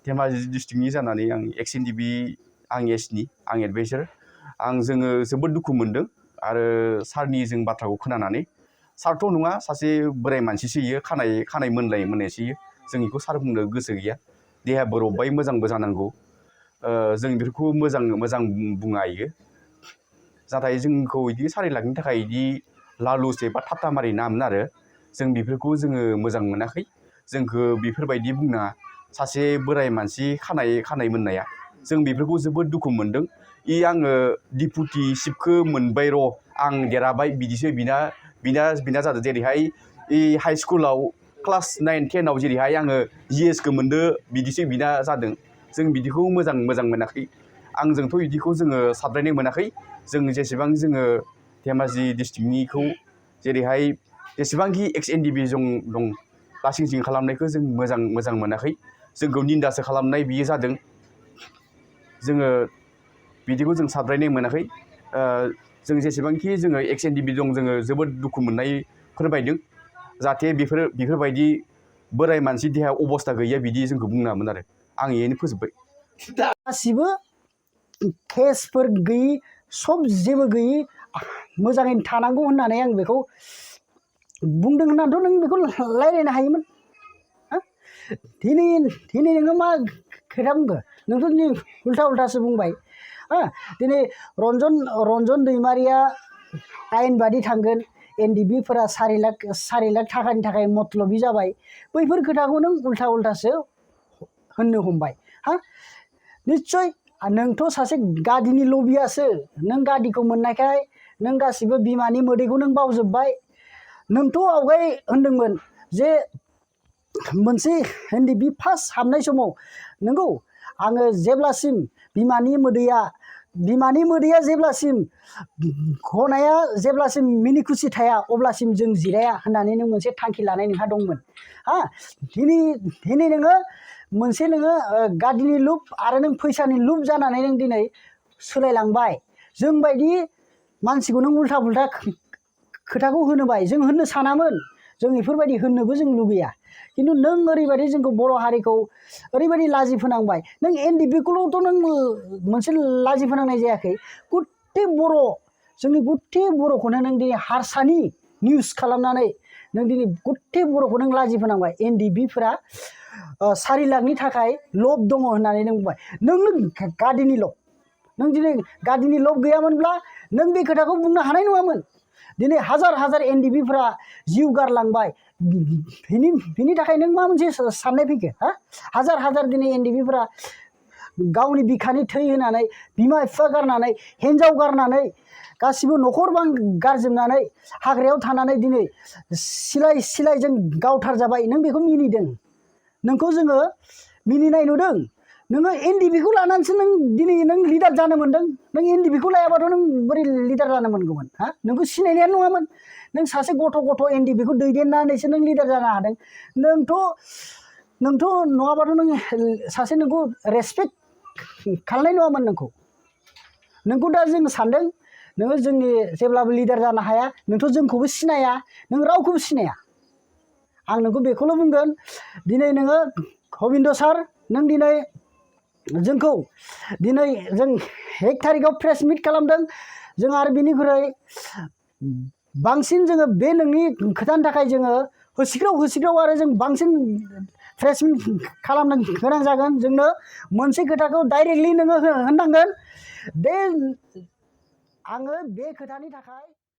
धेमाजि डिस्ट्रिक्टनि जानानै आं एक्स एनडिबि आं एसनि आं एडभाइजार जोङो जोबोद दुखु मोनदों आरो सारनि जों बाथ्राखौ खोनानानै सारथ' नङा सासे बोराय मानसिसो इयो खानाय मोननायसो इयो जों बेखौ सार बुंनो गोसो गैया देहाबो रबबाय मोजांबो जानांगौ जों बेफोरखौ मोजां बुङा इयो नाथाय जोंखौ बिदि 4 लाखनि थाखाय बिदि लालुस एबा थाबथामारि नामोन आरो जों बेफोरखौ जोङो मोजां मोनाखै जोंखौ बेफोरबायदि बुंना सासे बोराय मानसि खानाय मोननाया जों बेफोरखौ जोबोद दुखु मोनदों आङो डिपुटि सिटखौ मोनबाय र' आं देराबाय बिदिसो बिना जादों जेरैहाय हाइ स्कुलाव क्लास 9, 10आव जेरैहाय आङो GSखौ मोनदो बिदिसो बिना जादों जों बिदिखौ मोजां मोनाखै आंजोंथ' बिदिखौ जोङो साबद्रायनाय मोनाखै जों जेसेबां जोङो धेमाजि डिस्ट्रिक्टनिखौ जेरैहाय जेसेबांखि एक्स एनडिबि दं लासिं खालामनायखौ जों मोजां मोनाखै जोंखौ निन्दासो खालामनाय बियो जादों जोङो बिदिखौ जों साबद्रायनाय मोनाखै जों जेसेबांखि जोङो एक्स एनडिबि दं जोङो जोबोद दुखु मोननाय फोरमायदों जाहाथे बेफोरबायदि बोराय मानसि देहा अबस्था गैया बिदि जोंखौ बुङामोन आरो आं इयैनो फोजोबबाय गासिबो केसफोर गैयि सब जेबो गैयि मोजाङै थानांगौ होननानै आं बेखौ बुंदों होननानैथ' नों बेखौ रायलायनो हायोमोन दिनै नोङो मा खोथा बुंखो नोंथ' उल्थासो बुंबाय दिनै रन्जन दैमारिया आयेन बादि थांगोन एनडिबिफोरा 4 लाख थाखानि थाखाय मतलबि जाबाय बैफोर खोथाखौ नों उल्थासो होननो हमबाय निस्सय नोंथ' सासे गादिनि लबियासो नों गादिखौ मोननायखाय नों गासिबो बिमानि मोदैखौ नों बावजोब्बाय नोंथ' आवगाय होनदोंमोन जे मोनसे एनडिबि फार्स्ट हाबनाय समाव नंगौ आङो जेब्लासिम बिमानि मोदैया जेब्लासिम गनाया जेब्लासिम मिनि खुसि थाया अब्लासिम जों जिराया होननानै नों मोनसे थांखि लानाय नोंहा दंमोन दिनै नोङो मोनसे गादिनि लुप आरो नों फैसानि लुप जानानै नों दिनै सोलायलांबाय जों बायदि मानसिखौ नों उल्था खोथाखौ होनोबाय जों होननो सानामोन जों बेफोरबायदि होननोबो जों लुगैया खिन्थु नों ओरैबायदि जोंखौ बर' हारिखौ ओरैबायदि लाजि फोनांबाय नों एनडिबिखौल'थ' नों मोनसे लाजि फोनांनाय जायाखै जोंनि गुथे बर'खौनो नों दिनै हारसानि निउस खालामनानै नों दिनै गुथे बर'खौ नों लाजि फोनांबाय एनडिबिफोरा 4 लाखनि थाखाय लब दङ होननानै नों बुंबाय नों गादिनि लब नों दिनै गादिनि लब गैयामोनब्ला नों बे खोथाखौ बुंनो हानाय नङामोन दिनै हाजार एनडिबिफोरा जिउ गारलांबाय बिनि थाखाय नों मा मोनसे साननाय फैखो हाजार दिनै एनडिबिफोरा गावनि बिखानि थै होनानै बिमा बिफा गारनानै हिन्जाव गारनानै गासिबो न'खर बां गारजोबनानै हाग्रायाव थानानै दिनै सिलायजों गावथार जाबाय नों बेखौ मिनिदों नोंखौ जोङो मिनिनाय नुदों नोङो एनडिबिखौ लानानैसो नों दिनै नों लिडार जानो मोन्दों नों एनडिबिखौ लायाबाथ' नों बोरै लिडार जानो मोनगौमोन नोंखौ सिनायनायानो नङामोन नों सासे गथ' एनडिबिखौ दैदेननानैसो नों लिडार जानो हादों नोंथ' नङाबाथ' नों सासे नोंखौ रेसपेक्ट खालामनाय नङामोन नोंखौ दा जों सानदों नोङो जोंनि जेब्लाबो लिडार जानो हाया नोंथ' जोंखौबो सिनाया नों रावखौबो सिनाया आं नोंखौ बेखौल' बुंगोन दिनै नोङो गबिन्द सार नों दिनै जोंखौ दिनै जों 1 थारिखआव प्रेस मिट खालामदों जों आरो बिनिख्रुइ बांसिन जोङो बे नोंनि खोथानि थाखाय जोङो होसिख्राव आरो जों बांसिन प्रेस मिट खालामनो गोनां जागोन जोंनो मोनसे खोथाखौ डाइरेक्टलि नोङो होननांगोन आङो बे खोथानि थाखाय